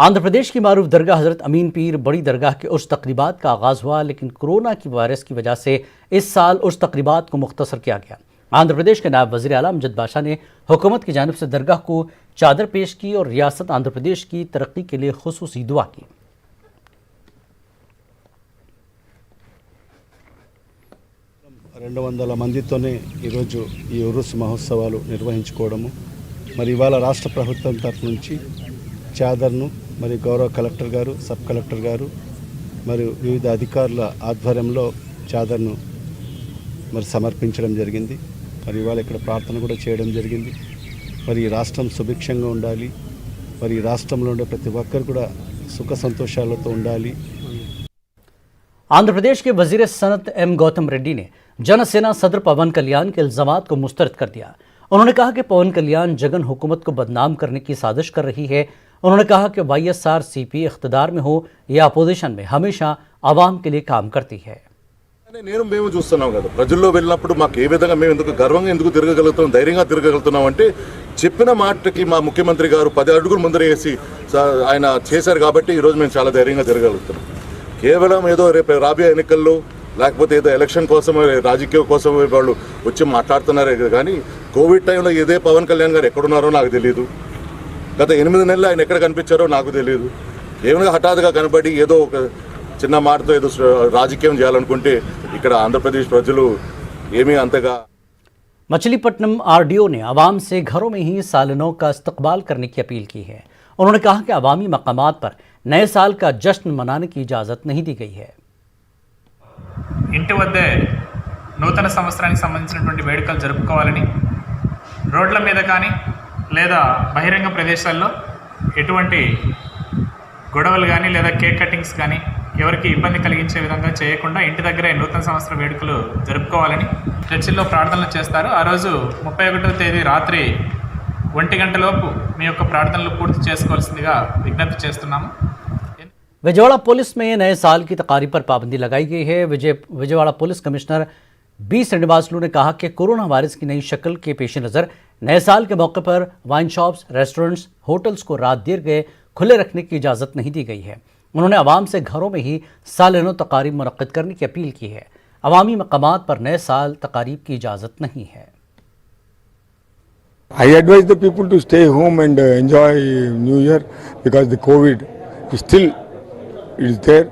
आंध्र प्रदेश की मारूफ दरगाह हजरत अमीन पीर बड़ी दरगाह के उर्स तकरीबात का आगाज हुआ, लेकिन कोरोना की वायरस की वजह से इस साल उर्स तकरीबात को मुख्तसर किया गया। आंध्र प्रदेश के नायब वज़ीर आला अमजद बाशा ने हुकूमत की जानिब से दरगाह को चादर पेश की और रियासत आंध्र प्रदेश की तरक्की के लिए खुसूसी दुआ की। 200 మందితోనే ఈరోజు ఈ ఉరుస్ మహోత్సవాలు నిర్వహించుకోవడము, మరి ఇవాళ రాష్ట్ర ప్రభుత్వం తరఫు నుంచి చాదర్ను మరి గౌరవ కలెక్టర్ గారు, సబ్ కలెక్టర్ గారు మరియు వివిధ అధికారుల ఆధ్వర్యంలో చాదర్ను మరి సమర్పించడం జరిగింది. మరి ఇవాళ ఇక్కడ ప్రార్థన కూడా చేయడం జరిగింది. మరి ఈ రాష్ట్రం సుభిక్షంగా ఉండాలి, మరి ఈ రాష్ట్రంలో ఉండే ప్రతి ఒక్కరు కూడా సుఖ సంతోషాలతో ఉండాలి. आंध्र प्रदेश के वजीर सनत एम गौतम रेड्डी ने जनसेना सदर पवन कल्याण के इल्जामात को मुस्तरद कर दिया। उन्होंने कहा कि पवन कल्याण जगन हुकूमत को बदनाम करने की साजिश कर रही है। उन्होंने कहा कि YSRCP इख्तिदार में हो या अपोजिशन में हमेशा आवाम के लिए काम करती है। నేను మేము చూస్తున్నాం కదా, ప్రజల్లో వెళ్ళినప్పుడు మాకు ఏ విధంగా మేము ఎందుకు గర్వంగా ఎందుకు తిరగగలుగుతాం, ధైర్యంగా తిరగగలుగుతున్నాం అంటే చెప్పిన మాటకి మా ముఖ్యమంత్రి గారు 10 అడుగులు ముందర వేసి ఆయన చేశారు కాబట్టి ఈరోజు మేము చాలా ధైర్యంగా తిరగలుగుతున్నాం. కేవలం ఏదో రేపు రాబోయే ఎన్నికల్లో లేకపోతే ఏదో ఎలక్షన్ కోసం రాజకీయ కోసం వాళ్ళు వచ్చి మాట్లాడుతున్నారే కానీ కోవిడ్ టైంలో ఇదే పవన్ కళ్యాణ్ గారు ఎక్కడున్నారో నాకు తెలియదు. గత 8 నెలలు ఆయన ఎక్కడ కనిపించారో నాకు తెలియదు. కేవలం హఠాత్తుగా కనబడి ఏదో ఒక చిన్న మాటతో ఏదో రాజకీయం చేయాలనుకుంటే ఇక్కడ ఆంధ్రప్రదేశ్ ప్రజలు ఏమీ అంతగా। मछलीपट्टनम RDO ने आवाम से घरों में ही सालनों का इस्तकबाल करने की अपील की है। उन्होंने कहा कि अवामी मकामात पर नए साल का जश्न मनाने की इजाज़त नहीं दी गई है। ఇంటి వద్దే నూతన సంవత్సరానికి సంబంధించినటువంటి వేడుకలు జరుపుకోవాలని, రోడ్ల మీద కానీ లేదా బహిరంగ ప్రదేశాల్లో ఎటువంటి గొడవలు కానీ లేదా కేక్ కటింగ్స్ కానీ ఎవరికి ఇబ్బంది కలిగించే విధంగా చేయకుండా ఇంటి దగ్గరే నూతన సంవత్సర వేడుకలు జరుపుకోవాలని చర్చిల్లో ప్రార్థనలు చేస్తారు. ఆ రోజు 31వ తేదీ రాత్రి 1 గంటలోపు మీ యొక్క ప్రార్థనలు పూర్తి చేసుకోవాల్సిందిగా విజ్ఞప్తి చేస్తున్నాము. विजयवाड़ा पुलिस में नए साल की तकारीब पर पाबंदी लगाई गई है। Vijayawada police commissioner B Srinivasulu ने कहा कि कोरोना वायरस की नई शक्ल के पेश नज़र नए साल के मौके पर वाइन शॉप्स, रेस्टोरेंट्स, होटल्स को रात देर गए खुले रखने की इजाज़त नहीं दी गई है। उन्होंने आवाम से घरों में ही सालाना तकारीब मुनक्किद करने की अपील की है। अवामी मकामात पर नए साल तकारीब की इजाज़त नहीं है। I advise the people to stay home and enjoy New Year because the COVID is still there.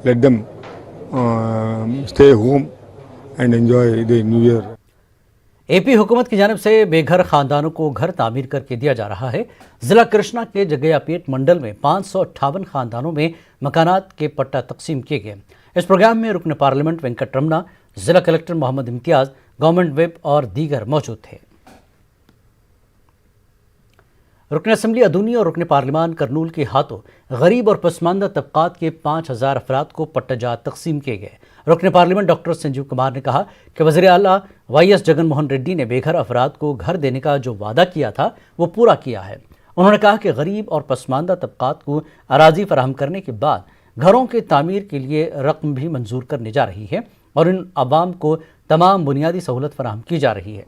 Let them stay home and enjoy the New Year. AP हुकूमत की जानिब से बेघर खानदानों को घर तामीर करके दिया जा रहा है। जिला कृष्णा के जगैयापेट मंडल में 558 खानदानों में मकानात के पट्टा तकसीम किए गए। इस प्रोग्राम में रुकन पार्लियामेंट वेंकट रमना, जिला कलेक्टर मोहम्मद इम्तियाज़, गवर्नमेंट विप और दीगर मौजूद थे। रुकन असम्बली अदूनी और रुकन पार्लिमान करनूल के हाथों गरीब और पसमानदा तबकात के 5000 अफराद को पट्टाजात तकसीम किए गए। रुकन पार्लियामेंट डॉक्टर संजीव कुमार ने कहा कि वज़ीर आला YS जगनमोहन रेड्डी ने बेघर अफराद को घर देने का जो वादा किया था वो पूरा किया है। उन्होंने कहा कि गरीब और पसमानदा तबकात को अराजी फराहम करने के बाद घरों के तामीर के लिए रकम भी मंजूर करने जा रही है और इन आवाम को तमाम बुनियादी सहूलत फराहम की जा रही है।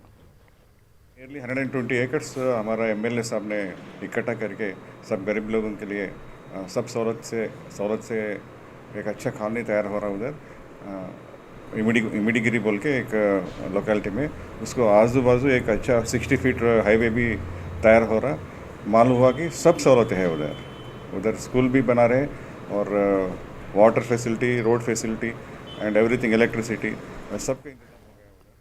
नियरली 120 एकर्स हमारा MLA साहब ने इकट्ठा करके सब गरीब लोगों के लिए सब सहूलत से एक अच्छा कॉलोनी तैयार हो रहा है। उधर इमिडीगिरी बोल के एक लोकेलिटी में उसको आजू बाजू एक अच्छा 60 फीट हाईवे भी तैयार हो रहा। मालूम हुआ कि सब सहूलतें हैं उधर स्कूल भी बना रहे और water facility, road facility and everything, electricity सबके।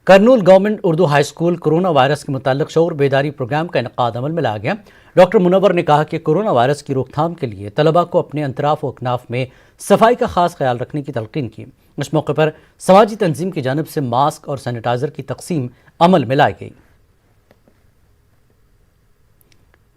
Kurnool government Urdu high school corona virus के मुताल्लिक शऊर बेदारी प्रोग्राम का इनकाद अमल में लाया गया। डॉक्टर मुनव्वर ने कहा कि कोरोना वायरस की रोकथाम के लिए तलबा को अपने अंतराफ व अकनाफ में सफाई का खास ख्याल रखने की तलकीन की। इस मौके पर समाजी तंजीम की जानिब से मास्क और सैनिटाइजर की तकसीम अमल में लाई गई।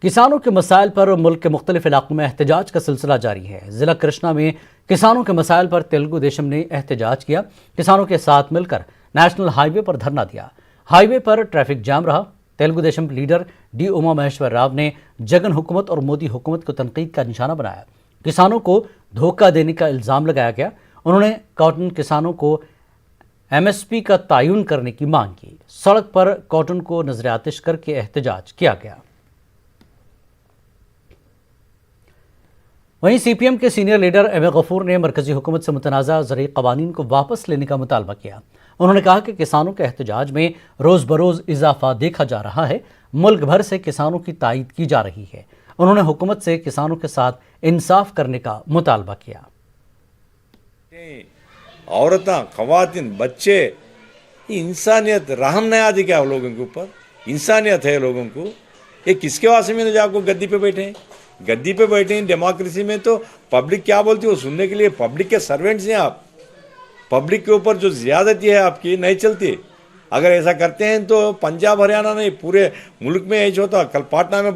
किसानों के मसाइल पर मुल्क के मुख्तलिफ इलाकों में एहतजाज का सिलसिला जारी है। जिला कृष्णा में किसानों के मसाइल पर तेलुगु देशम ने एहतजाज किया। किसानों के साथ मिलकर नेशनल हाईवे पर धरना दिया। हाईवे पर ट्रैफिक जाम रहा। तेलुगु देशम लीडर D उमा महेश्वर राव ने जगन हुकूमत और मोदी हुकूमत को तनकीद का निशाना बनाया। किसानों को धोखा देने का इल्ज़ाम लगाया गया। उन्होंने कॉटन किसानों को MSP का तयन करने की मांग की। सड़क पर कॉटन को नजर आतिश करके एहतजाज किया गया। वहीं सीपीएम के सीनियर लीडर एम गफूर ने मरकजी हुकूमत से मुतनाज़ा ज़रूरी क़वानीन को वापस लेने का मुतालबा किया। उन्होंने कहा कि किसानों के एहतजाज में रोज़ बरोज़ इजाफा देखा जा रहा है। मुल्क भर से किसानों की तायद की जा रही है। उन्होंने हुकूमत से किसानों के साथ इंसाफ करने का मुतालबा किया। औरतें, खवातीन, बच्चे, इंसानियत रहम नहीं आती क्या लोगों के ऊपर? इंसानियत है लोगों को। ये किसके वास्ते में जो आपको गद्दी पे बैठे हैं? गद्दी पे बैठे हैं डेमोक्रेसी में तो पब्लिक क्या बोलती है वो सुनने के लिए पब्लिक के सर्वेंट्स हैं आप। पब्लिक के ऊपर जो ज्यादती है आपकी नहीं चलती। अगर ऐसा करते हैं तो पंजाब हरियाणा नहीं पूरे मुल्क में ऐसा होता। कल पाटना में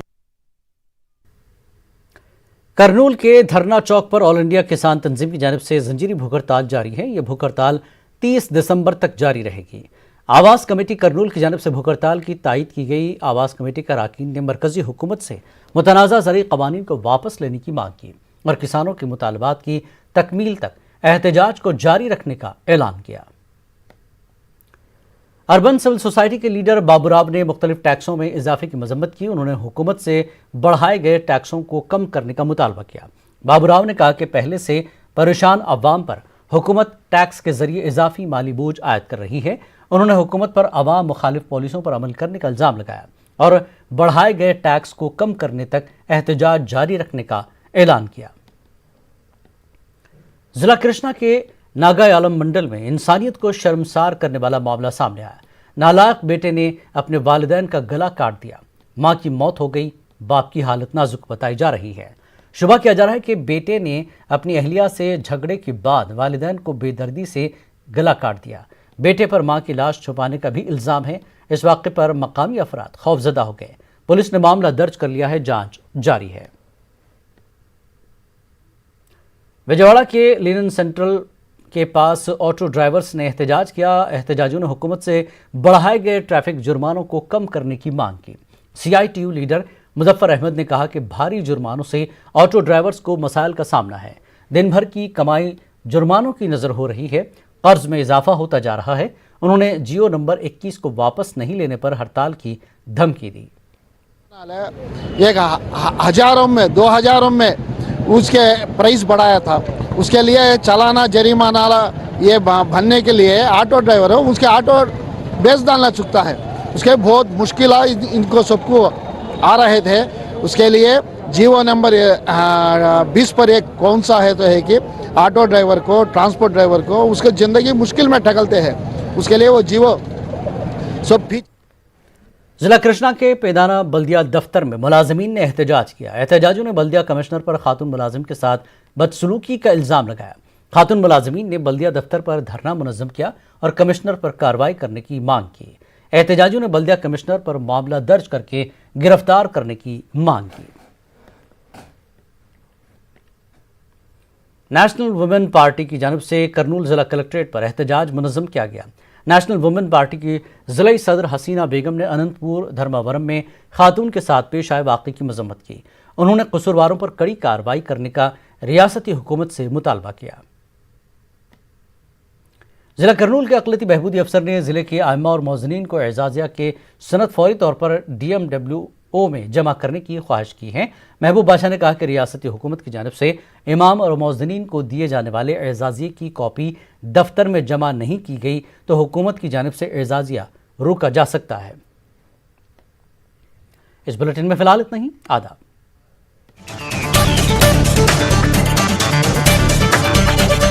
करनूल के धरना चौक पर ऑल इंडिया किसान तंजीम की जानिब से जंजीरी भूख हड़ताल जारी है। यह भूख हड़ताल 30 दिसंबर तक जारी रहेगी। आवास कमेटी करनूल की जानिब से भूख हड़ताल की तायद की गई। आवास कमेटी का अरकान ने मरकजी हुकूमत से मुतनाज़ा ज़रूरी क़वानीन को वापस लेने की मांग की और किसानों के मुतालबात की तकमील तक एहतजाज को जारी रखने का ऐलान किया। अर्बन सिविल सोसाइटी के लीडर बाबूराव ने मुख्तलिफ टैक्सों में इजाफे की मजम्मत की। उन्होंने हुकूमत से बढ़ाए गए टैक्सों को कम करने का मुतालबा किया। बाबूराव ने कहा कि पहले से परेशान अवाम पर हुकूमत टैक्स के जरिए इजाफी माली बोझ आयद कर रही है। उन्होंने हुकूमत पर अवाम मुखालिफ पॉलिसियों पर अमल करने का इल्ज़ाम लगाया और बढ़ाए गए टैक्स को कम करने तक एहतजाज जारी रखने का ऐलान किया। जिला कृष्णा के नागा आलम मंडल में इंसानियत को शर्मसार करने वाला मामला सामने आया। नालायक बेटे ने अपने वालिदैन का गला काट दिया। मां की मौत हो गई। बाप की हालत नाजुक बताई जा रही है। शुबा किया जा रहा है कि बेटे ने अपनी अहलिया से झगड़े के बाद वालिदैन को बेदर्दी से गला काट दिया। बेटे पर मां की लाश छुपाने का भी इल्ज़ाम है। इस वाक़े पर मकामी अफराद खौफजदा हो गए। पुलिस ने मामला दर्ज कर लिया है। जांच जारी है। विजयवाड़ा के लिनन सेंट्रल के पास ऑटो ड्राइवर्स ने एहतजाज किया। एहतजाजियों ने हुकूमत से बढ़ाए गए ट्रैफिक जुर्मानों को कम करने की मांग की। CITU लीडर मुजफ्फर अहमद ने कहा कि भारी जुर्मानों से ऑटो ड्राइवर्स को मसाइल का सामना है। दिन भर की कमाई जुर्मानों की नज़र हो रही है। कर्ज में इजाफा होता जा रहा है। उन्होंने जियो नंबर 21 को वापस नहीं लेने पर हड़ताल की धमकी दी। एक हजारों में 2000 में उसके प्राइस बढ़ाया था। उसके लिए चालाना जरिमाना ये भरने के लिए ऑटो ड्राइवर है उसके ऑटो बेच डालना चुकता है। उसके बहुत मुश्किल इनको सबको आ रहे थे। उसके लिए जियो नंबर 20 पर एक कौन सा है तो है कि ऑटो ड्राइवर को ट्रांसपोर्ट ड्राइवर को उसके ज़िंदगी मुश्किल में ढकलते हैं। उसके लिए वो जियो सब ठीक। जिला कृष्णा के पैदाना बल्दिया दफ्तर में मुलाजमीन ने एहतजाज किया। एहतजाजियों ने बल्दिया कमिश्नर पर खातून मुलाजिम के साथ बदसलूकी का इल्ज़ाम लगाया। खातून मुलाजमीन ने बल्दिया दफ्तर पर धरना मुनज़्ज़म किया और कमिश्नर पर कार्रवाई करने की मांग की। एहतजाजियों ने बल्दिया कमिश्नर पर मामला दर्ज करके गिरफ्तार करने की मांग की। नेशनल वुमेन पार्टी की जानिब से करनूल जिला कलेक्ट्रेट पर एहतजाज मुनज़्ज़म किया गया। नेशनल वुमेन पार्टी की ज़िला सदर हसीना बेगम ने अनंतपुर धर्मावरम में खातून के साथ पेश आए वाक़े की मजम्मत की। उन्होंने कसूरवारों पर कड़ी कार्रवाई करने का रियासती हुकूमत से मुतालबा किया। जिला करनूल के अक़लियती बहबूदी अफसर ने ज़िले के आइम्मा और मौज़नीन को एजाज़िया के सनद फौरी तौर पर DMWO में जमा करने की ख्वाहिश की है। महबूब बादशाह ने कहा कि रियासती हुकूमत की जानिब से इमाम और मौज़नीन को दिए जाने वाले एजाज़िये की कॉपी दफ्तर में जमा नहीं की गई तो हुकूमत की जानिब से एजाज़िया रोका जा सकता है। इस बुलेटिन में फ़िलहाल इतना ही। आदाब।